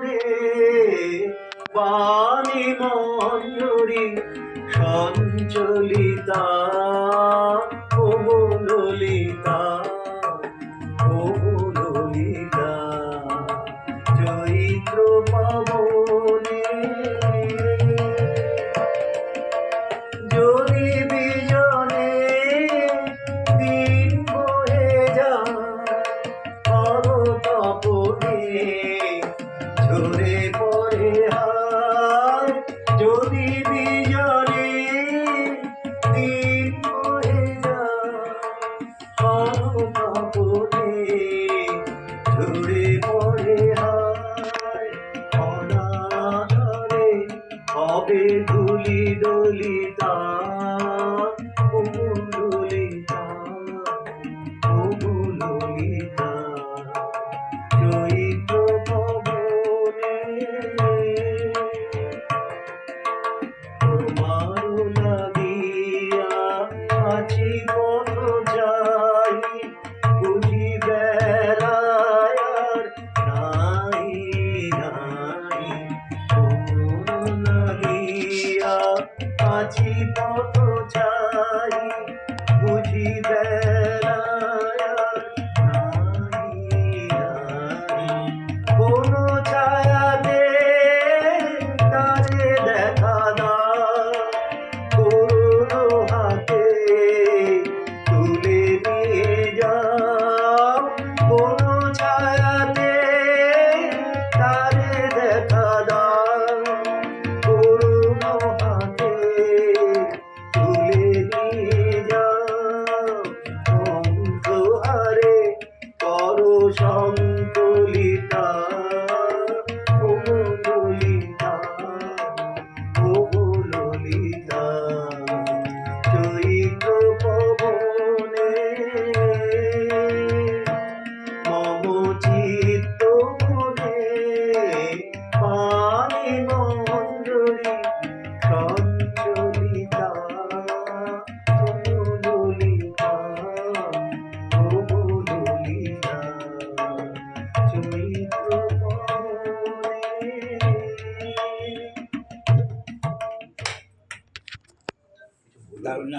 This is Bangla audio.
রে বাণী মঞ্জুরি সঞ্চলিতা ও ললিতা ও ললিতা চৈত্র পাবনে যদি বিজনে দিন বহে যায় তপনে ঝরে পড়ে হায় যদি বিজনে দিন বহে যায় তপনে ঝরে পড়ে হায় অনাথরে হবে ধুলি দলিতা ও ললিতা ও ললিতা চৈত্র পবনে তোমার লাগিয়া আছি কত যাই বুঝি বেলায় আর নাই নাই তোমার লাগিয়া আছি কত